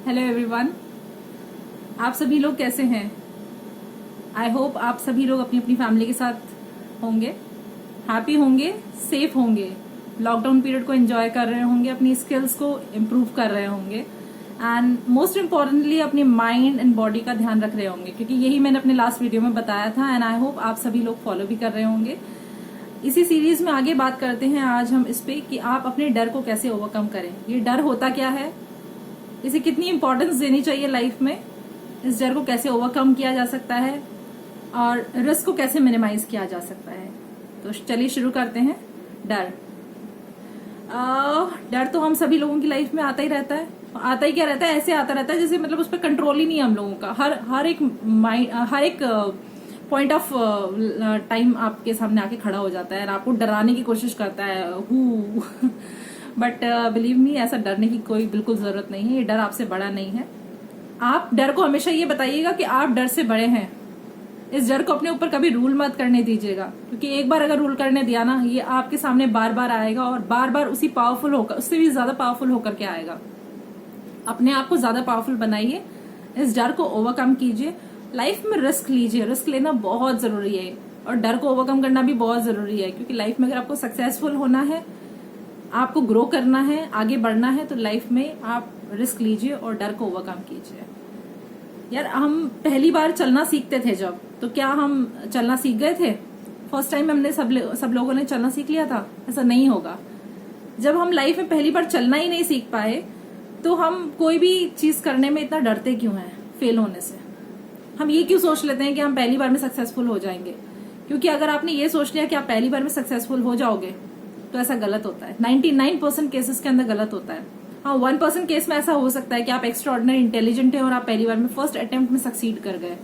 Hello everyone, आप सभी लोग कैसे हैं? आई होप आप सभी लोग अपनी अपनी फैमिली के साथ होंगे, हैप्पी होंगे, सेफ होंगे, लॉकडाउन पीरियड को एंजॉय कर रहे होंगे, अपनी स्किल्स को इम्प्रूव कर रहे होंगे एंड मोस्ट इम्पॉर्टेंटली अपनी माइंड एंड बॉडी का ध्यान रख रहे होंगे, क्योंकि यही मैंने अपने लास्ट वीडियो में बताया था एंड आई होप आप सभी लोग फॉलो भी कर रहे होंगे। इसी सीरीज में आगे बात करते हैं आज हम इस पे कि आप अपने डर को कैसे ओवरकम करें। ये डर होता क्या है, इसे कितनी इंपॉर्टेंस देनी चाहिए लाइफ में, इस डर को कैसे ओवरकम किया जा सकता है और रिस्क को कैसे मिनिमाइज किया जा सकता है। तो चलिए शुरू करते हैं। डर डर तो हम सभी लोगों की लाइफ में आता ही रहता है। आता ही क्या रहता है, ऐसे आता रहता है जैसे मतलब उस पर कंट्रोल ही नहीं है हम लोगों का। हर एक पॉइंट ऑफ टाइम आपके सामने आके खड़ा हो जाता है और आपको डराने की कोशिश करता है। बट बिलीव मी, ऐसा डरने की कोई बिल्कुल जरूरत नहीं है। ये डर आपसे बड़ा नहीं है। आप डर को हमेशा ये बताइएगा कि आप डर से बड़े हैं। इस डर को अपने ऊपर कभी रूल मत करने दीजिएगा, क्योंकि एक बार अगर रूल करने दिया ना, ये आपके सामने बार बार आएगा और बार बार उसी पावरफुल होकर, उससे भी ज्यादा पावरफुल होकर के आएगा। अपने आप को ज्यादा पावरफुल बनाइए, इस डर को ओवरकम कीजिए, लाइफ में रिस्क लीजिए। रिस्क लेना बहुत जरूरी है और डर को ओवरकम करना भी बहुत जरूरी है, क्योंकि लाइफ में अगर आपको सक्सेसफुल होना है, आपको ग्रो करना है, आगे बढ़ना है, तो लाइफ में आप रिस्क लीजिए और डर को ओवरकम कीजिए। यार, हम पहली बार चलना सीखते थे जब, तो क्या हम चलना सीख गए थे? फर्स्ट टाइम हमने सब लोगों ने चलना सीख लिया था? ऐसा नहीं होगा। जब हम लाइफ में पहली बार चलना ही नहीं सीख पाए, तो हम कोई भी चीज करने में इतना डरते क्यों हैं? फेल होने से हम ये क्यों सोच लेते हैं कि हम पहली बार में सक्सेसफुल हो जाएंगे? क्योंकि अगर आपने ये सोच लिया कि आप पहली बार में सक्सेसफुल हो जाओगे, तो ऐसा गलत होता है। 99% केसेस के अंदर गलत होता है। हाँ, 1% केस में ऐसा हो सकता है कि आप एक्स्ट्रा ऑर्डिनरी इंटेलिजेंट हैं और आप पहली बार में फर्स्ट अटेम्प्ट में सक्सीड कर गए।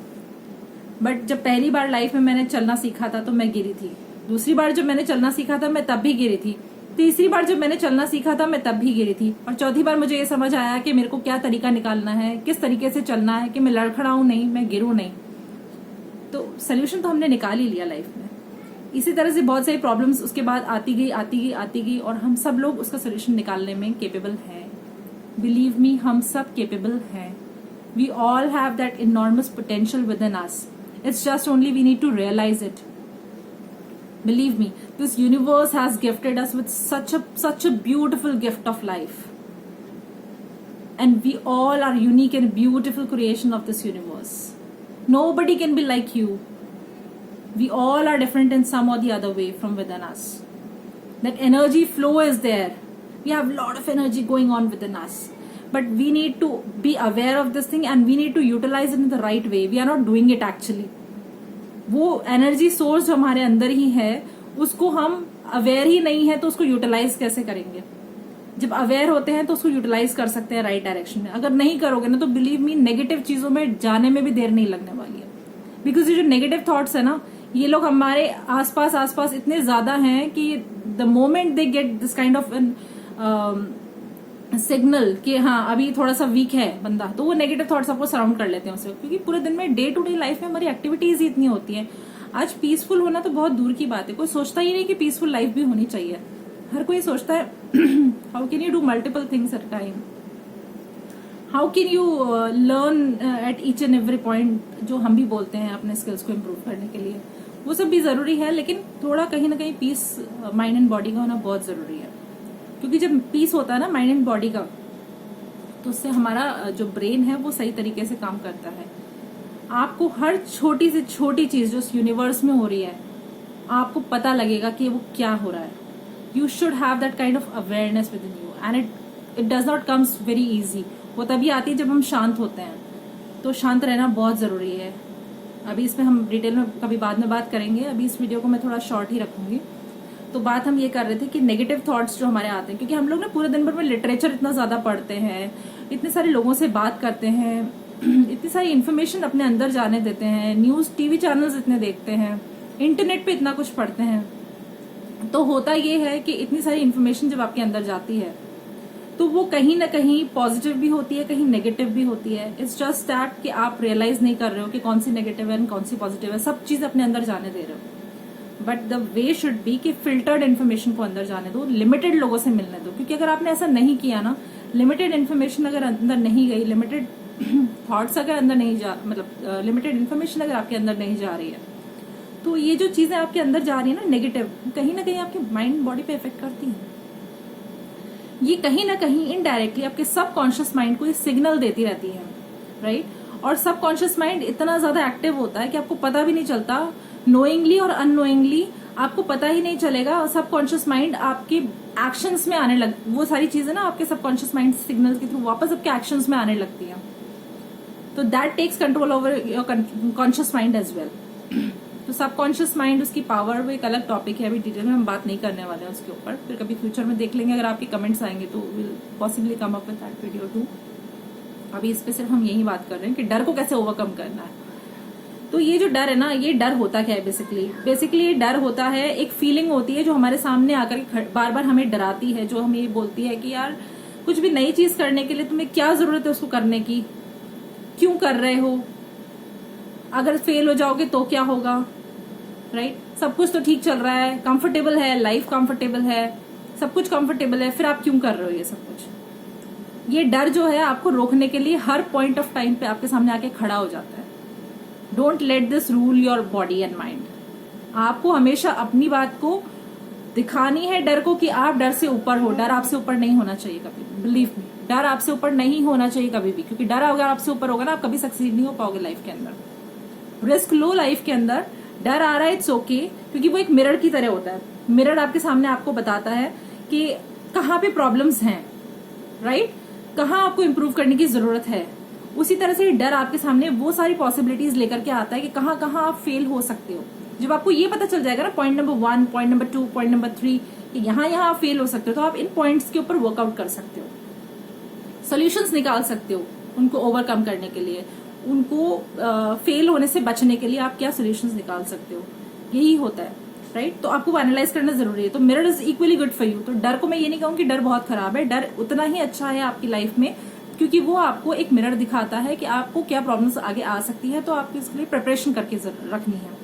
बट जब पहली बार लाइफ में मैंने चलना सीखा था तो मैं गिरी थी। दूसरी बार जब मैंने चलना सीखा था मैं तब भी गिरी थी। तीसरी बार जब मैंने चलना सीखा था मैं तब भी गिरी थी। और चौथी बार मुझे ये समझ आया कि मेरे को क्या तरीका निकालना है, किस तरीके से चलना है कि मैं लड़खड़ाऊं नहीं, मैं गिरूं नहीं। तो सोल्यूशन तो हमने निकाल ही लिया लाइफ में। इसी तरह से बहुत सारी प्रॉब्लम्स उसके बाद आती गई और हम सब लोग उसका सोल्यूशन निकालने में केपेबल हैं। बिलीव मी, हम सब केपेबल हैं। We all have that enormous potential within us. It's just only we need to realise it. Believe me, this universe has gifted us with such a beautiful gift of life. And we all are unique and beautiful creation of this universe. Nobody can be like you. We all are different in some or the other way from within us. That energy flow is there. We have a lot of energy going on within us. But we need to be aware of this thing and we need to utilize it in the right way. We are not doing it actually. वो energy source जो हमारे अंदर ही है, उसको हम aware ही नहीं है, तो उसको यूटिलाइज कैसे करेंगे? जब अवेयर होते हैं तो उसको यूटिलाइज कर सकते हैं राइट डायरेक्शन में। अगर नहीं करोगे ना, तो बिलीव मी, नेगेटिव चीजों में जाने में भी देर नहीं लगने वाली है। बिकॉज ये जो नेगेटिव थॉट्स है ना, ये लोग हमारे आसपास इतने ज्यादा हैं कि the moment they get this kind of signal कि हाँ अभी थोड़ा सा वीक है बंदा, तो वो नेगेटिव थॉट्स आपको सराउंड कर लेते हैं उससे। क्योंकि पूरे दिन में डे टू डे लाइफ में हमारी एक्टिविटीज ही इतनी होती हैं। आज पीसफुल होना तो बहुत दूर की बात है, कोई सोचता ही नहीं कि पीसफुल लाइफ भी होनी चाहिए। हर कोई सोचता है how can you do multiple things at time, how can you learn at each and every point, जो हम भी बोलते हैं अपने स्किल्स को इम्प्रूव करने के लिए। वो सब भी जरूरी है, लेकिन थोड़ा कहीं ना कहीं पीस माइंड एंड बॉडी का होना बहुत जरूरी है। क्योंकि जब पीस होता है ना माइंड एंड बॉडी का, तो उससे हमारा जो ब्रेन है वो सही तरीके से काम करता है। आपको हर छोटी से छोटी चीज जो इस यूनिवर्स में हो रही है, आपको पता लगेगा कि वो क्या हो रहा है। You should have that kind of awareness with in you and it does not comes very easy. वो तभी आती है जब हम शांत होते हैं। तो शांत रहना बहुत जरूरी है। अभी इसमें हम डिटेल में कभी बाद में बात करेंगे, अभी इस वीडियो को मैं थोड़ा शॉर्ट ही रखूंगी। तो बात हम ये कर रहे थे कि नेगेटिव थॉट्स जो हमारे आते हैं, क्योंकि हम लोग ना पूरे दिन भर में लिटरेचर इतना ज्यादा पढ़ते हैं, इतने सारे लोगों से बात करते हैं, इतनी सारी इन्फॉर्मेशन अपने अंदर जाने देते हैं, न्यूज टीवी चैनल्स इतने देखते हैं, इंटरनेट पे इतना कुछ पढ़ते हैं। तो होता ये है कि इतनी सारी इन्फॉर्मेशन जब आपके अंदर जाती है, तो वो कहीं ना कहीं पॉजिटिव भी होती है, कहीं नेगेटिव भी होती है। इट्स जस्ट दैट कि आप रियलाइज नहीं कर रहे हो कि कौन सी नेगेटिव है कौन सी पॉजिटिव है। सब चीज अपने अंदर जाने दे रहे हो, but the way should be कि फिल्टर्ड इन्फॉर्मेशन को अंदर जाने दो, लिमिटेड लोगों से मिलने दो। क्योंकि अगर आपने ऐसा नहीं किया ना, लिमिटेड इन्फॉर्मेशन अगर अंदर नहीं गई, लिमिटेड थॉट्स अगर अंदर नहीं जा, मतलब लिमिटेड इन्फॉर्मेशन अगर आपके अंदर नहीं जा रही है, तो ये जो चीजें आपके अंदर जा रही है ना नेगेटिव, कहीं ना कहीं आपके माइंड बॉडी पे इफेक्ट करती है। ये कहीं ना कहीं इनडायरेक्टली आपके सबकॉन्शियस माइंड को ये सिग्नल देती रहती है, राइट। और सबकॉन्शियस माइंड इतना ज्यादा एक्टिव होता है कि आपको पता भी नहीं चलता, नोइंगली और अननोइंगली आपको पता ही नहीं चलेगा। और सबकॉन्शियस माइंड आपके एक्शंस में आने लग, वो सारी चीजें ना आपके सबकॉन्शियस माइंड सिग्नल के थ्रू वापस आपके एक्शंस में आने लगती है। तो that takes control over your conscious mind as well. तो सबकॉन्शियस माइंड, उसकी पावर, वो एक अलग टॉपिक है, अभी डिटेल में हम बात नहीं करने वाले हैं उसके ऊपर, फिर कभी फ्यूचर में देख लेंगे। अगर आपके कमेंट्स आएंगे तो will possibly come up with that video too. अभी इस पे सिर्फ हम यही बात कर रहे हैं कि डर को कैसे ओवरकम करना है। तो ये जो डर है ना, ये डर होता क्या है बेसिकली ये डर होता है, एक फीलिंग होती है जो हमारे सामने आकर बार बार हमें डराती है, जो हमें ये बोलती है कि यार कुछ भी नई चीज करने के लिए तुम्हें क्या जरूरत है उसको करने की, क्यों कर रहे हो, अगर फेल हो जाओगे तो क्या होगा, राइट। सब कुछ तो ठीक चल रहा है, कंफर्टेबल है, लाइफ कंफर्टेबल है, सब कुछ कंफर्टेबल है, फिर आप क्यों कर रहे हो ये सब कुछ। ये डर जो है आपको रोकने के लिए हर पॉइंट ऑफ टाइम पे आपके सामने आके खड़ा हो जाता है। Don't let this rule your body and mind. आपको हमेशा अपनी बात को दिखानी है डर को कि आप डर से ऊपर हो। डर आपसे ऊपर नहीं होना चाहिए कभी, बिलीव मी, डर आपसे ऊपर नहीं होना चाहिए कभी भी, क्योंकि डर अगर आपसे ऊपर होगा ना, आप कभी सक्सीड नहीं हो पाओगे लाइफ के अंदर। रिस्क लो लाइफ के अंदर, डर आ रहा है इट्स ओके, क्योंकि वो एक मिरर की तरह होता है। मिरर आपके सामने आपको बताता है कि कहाँ पे प्रॉब्लम्स हैं, राइट, कहाँ आपको इम्प्रूव करने की जरूरत है। उसी तरह से डर आपके सामने वो सारी पॉसिबिलिटीज लेकर के आता है कि कहाँ कहाँ आप फेल हो सकते हो। जब आपको ये पता चल जाएगा ना, point number 1, point number 2, point number 3, कि यहाँ आप फेल हो सकते हो, तो आप इन पॉइंट्स के ऊपर वर्कआउट कर सकते हो, सोल्यूशंस निकाल सकते हो उनको ओवरकम करने के लिए, उनको फेल होने से बचने के लिए आप क्या सोल्यूशंस निकाल सकते हो। यही होता है, राइट। तो आपको एनालाइज करना जरूरी है। तो mirror is equally good for you. तो डर को मैं ये नहीं कहूँ कि डर बहुत खराब है, डर उतना ही अच्छा है आपकी लाइफ में, क्योंकि वो आपको एक मिरर दिखाता है कि आपको क्या प्रॉब्लम्स आगे आ सकती है, तो आपको इसके लिए प्रिपरेशन करके रखनी है।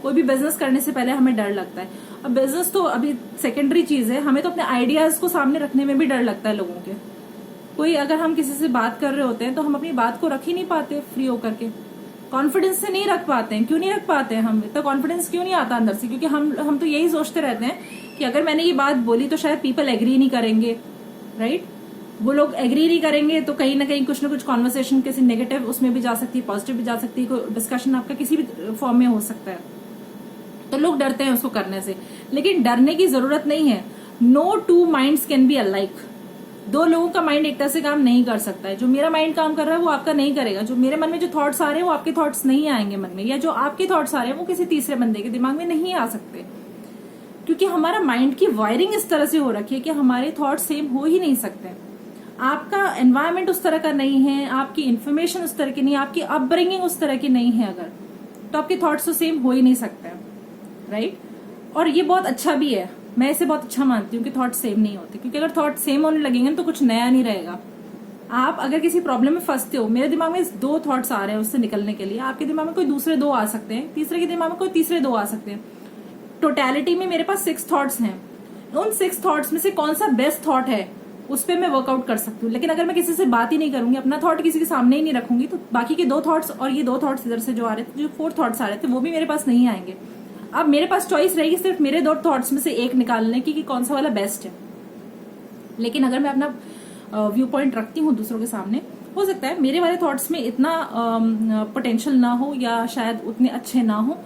कोई भी बिजनेस करने से पहले हमें डर लगता है। अब बिजनेस तो अभी सेकेंडरी चीज है, हमें तो अपने आइडियाज को सामने रखने में भी डर लगता है लोगों के। कोई अगर हम किसी से बात कर रहे होते हैं तो हम अपनी बात को रख ही नहीं पाते फ्री होकर के, कॉन्फिडेंस से नहीं रख पाते हैं। क्यों नहीं रख पाते हैं हम, इतना कॉन्फिडेंस क्यों नहीं आता अंदर से? क्योंकि हम तो यही सोचते रहते हैं कि अगर मैंने ये बात बोली तो शायद पीपल एग्री नहीं करेंगे, राइट। वो लोग एग्री नहीं करेंगे तो कहीं ना कहीं कुछ ना कुछ कॉन्वर्सेशन किसी नेगेटिव उसमें भी जा सकती है, पॉजिटिव भी जा सकती है, कोई डिस्कशन आपका किसी भी फॉर्म में हो सकता है। तो लोग डरते हैं उसको करने से, लेकिन डरने की जरूरत नहीं है। No two minds can be alike. दो लोगों का माइंड एक तरह से काम नहीं कर सकता है। जो मेरा माइंड काम कर रहा है वो आपका नहीं करेगा। जो मेरे मन में जो थॉट्स आ रहे हैं वो आपके थॉट्स नहीं आएंगे मन में, या जो आपके थॉट्स आ रहे हैं वो किसी तीसरे बंदे के दिमाग में नहीं आ सकते, क्योंकि हमारा माइंड की वायरिंग इस तरह से हो रखी है कि हमारे थॉट्स सेम हो ही नहीं सकते। आपका एनवायरमेंट उस तरह का नहीं है, आपकी इन्फॉर्मेशन उस तरह की नहीं, आपकी अपब्रिंगिंग उस तरह की नहीं है अगर, तो आपके थॉट्स तो सेम हो ही नहीं सकते, राइट। और ये बहुत अच्छा भी है, मैं इसे बहुत अच्छा मानती हूँ कि थॉट सेम नहीं होते, क्योंकि अगर थॉट सेम होने लगेंगे तो कुछ नया नहीं रहेगा। आप अगर किसी प्रॉब्लम में फंसते हो, मेरे दिमाग में 2 थॉट्स आ रहे हैं उससे निकलने के लिए, आपके दिमाग में कोई दूसरे 2 आ सकते हैं, तीसरे के दिमाग में कोई तीसरे 2 आ सकते हैं। टोटैलिटी में मेरे पास 6 थॉट्स हैं। उन 6 थॉट्स में से कौन सा बेस्ट थॉट है उस पर मैं वर्कआउट कर सकती हूँ। लेकिन अगर मैं किसी से बात ही नहीं करूंगी, अपना थॉट किसी के सामने ही नहीं रखूंगी, तो बाकी के 2 थॉट्स और ये 2 थॉट्स इधर से जो आ रहे थे, जो 4 थॉट्स आ रहे थे, वो भी मेरे पास नहीं आएंगे। अब मेरे पास चॉइस रहेगी सिर्फ मेरे 2 थॉट्स में से एक निकालने की कि कौन सा वाला बेस्ट है। लेकिन अगर मैं अपना व्यू पॉइंट रखती हूँ दूसरों के सामने, हो सकता है मेरे वाले थॉट्स में इतना पोटेंशियल ना हो, या शायद उतने अच्छे ना हो,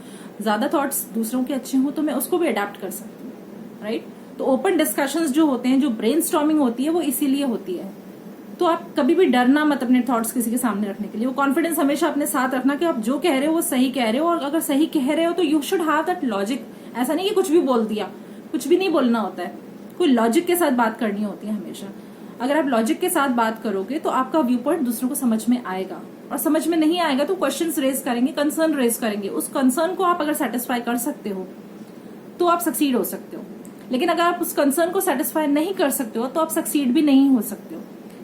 ज्यादा थॉट्स दूसरों के अच्छे हो, तो मैं उसको भी अडेप्ट कर सकती हूँ, राइट। तो ओपन डिस्कशंस जो होते हैं, जो ब्रेनस्टॉर्मिंग होती है, वो इसीलिए होती है। तो आप कभी भी डरना मत अपने थॉट्स किसी के सामने रखने के लिए। वो कॉन्फिडेंस हमेशा अपने साथ रखना कि आप जो कह रहे हो वो सही कह रहे हो, और अगर सही कह रहे हो तो you should have that logic. ऐसा नहीं कि कुछ भी बोल दिया, कुछ भी नहीं बोलना होता है, कोई लॉजिक के साथ बात करनी होती है हमेशा। अगर आप लॉजिक के साथ बात करोगे तो आपका व्यू पॉइंट दूसरों को समझ में आएगा, और समझ में नहीं आएगा तो क्वेश्चंस रेज करेंगे, कंसर्न रेज करेंगे। उस कंसर्न को आप अगर सेटिस्फाई कर सकते हो तो आप सक्सीड हो सकते हो। लेकिन अगर आप उस कंसर्न को सेटिस्फाई नहीं कर सकते हो तो आप सक्सीड भी नहीं हो सकते हो।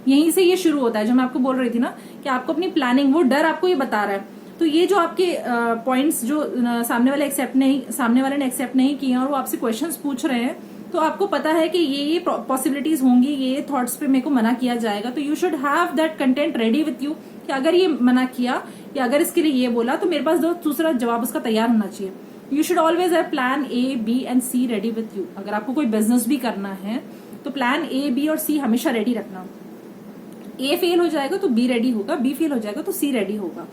यहीं से ये शुरू होता है, जो मैं आपको बोल रही थी ना कि आपको अपनी प्लानिंग, वो डर आपको ये बता रहा है। तो ये जो आपके पॉइंट्स जो सामने वाले ने एक्सेप्ट नहीं किए और वो आपसे क्वेश्चंस पूछ रहे हैं, तो आपको पता है कि ये पॉसिबिलिटीज होंगी, ये थॉट्स पे मेरे को मना किया जाएगा, तो you should have that content ready with you कि अगर ये मना किया या अगर इसके लिए ये बोला तो मेरे पास दूसरा जवाब उसका तैयार होना चाहिए। You should always have plan A, B and C ready with you. अगर आपको कोई बिजनेस भी करना है तो प्लान ए, बी और सी हमेशा रेडी रखना। ए फेल हो जाएगा तो बी रेडी होगा, बी फेल हो जाएगा तो सी रेडी होगा,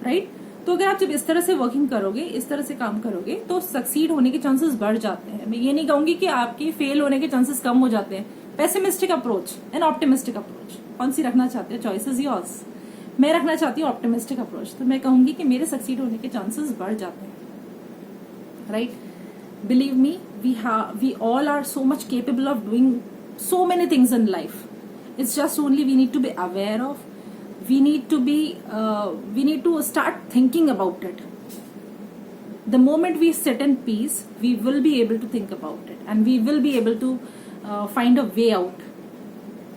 राइट। तो अगर आप जब इस तरह से वर्किंग करोगे, इस तरह से काम करोगे, तो सक्सीड होने के चांसेस बढ़ जाते हैं। मैं ये नहीं कहूंगी कि आपके फेल होने के चांसेस कम हो जाते हैं। Pessimistic approach and optimistic approach, कौन सी रखना चाहते हो? Choice is yours. मैं रखना चाहती हूँ ऑप्टिमिस्टिक अप्रोच, तो मैं कहूंगी कि मेरे सक्सीड होने के चांसेस बढ़ जाते हैं, right. Believe me, we all are so much capable of doing so many things in life. It's just only we need to be aware of, we need to start thinking about it. The moment we sit in peace, we will be able to think about it and we will be able to find a way out,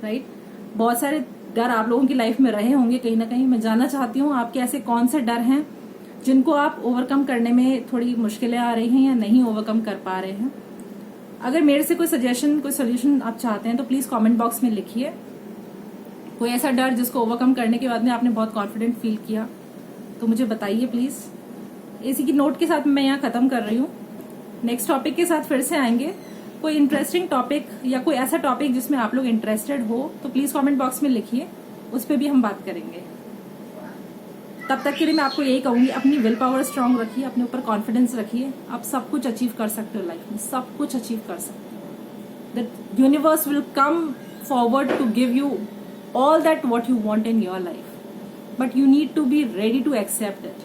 right? बहुत सारे डर आप लोगों की life में रहे होंगे कहीं ना कहीं। मैं जानना चाहती हूँ आपके ऐसे कौन से डर हैं जिनको आप ओवरकम करने में थोड़ी मुश्किलें आ रही हैं या नहीं ओवरकम कर पा रहे हैं। अगर मेरे से कोई सजेशन, कोई सोल्यूशन आप चाहते हैं तो प्लीज कमेंट बॉक्स में लिखिए। कोई ऐसा डर जिसको ओवरकम करने के बाद में आपने बहुत कॉन्फिडेंट फील किया तो मुझे बताइए प्लीज। इसी की नोट के साथ मैं यहाँ खत्म कर रही हूँ। नेक्स्ट टॉपिक के साथ फिर से आएंगे। कोई इंटरेस्टिंग टॉपिक या कोई ऐसा टॉपिक जिसमें आप लोग इंटरेस्टेड हो तो प्लीज कमेंट बॉक्स में लिखिए, उस पर भी हम बात करेंगे। तब तक के लिए मैं आपको यही कहूंगी, अपनी विल पावर स्ट्रांग रखिए, अपने ऊपर कॉन्फिडेंस रखिए। आप सब कुछ अचीव कर सकते हो लाइफ में, सब कुछ अचीव कर सकते हो। The universe will come forward to give you all that what you want in your life, but you need to be ready to accept it.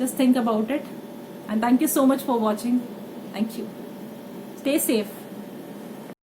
Just think about it, and thank you so much for watching. Thank you. Stay safe.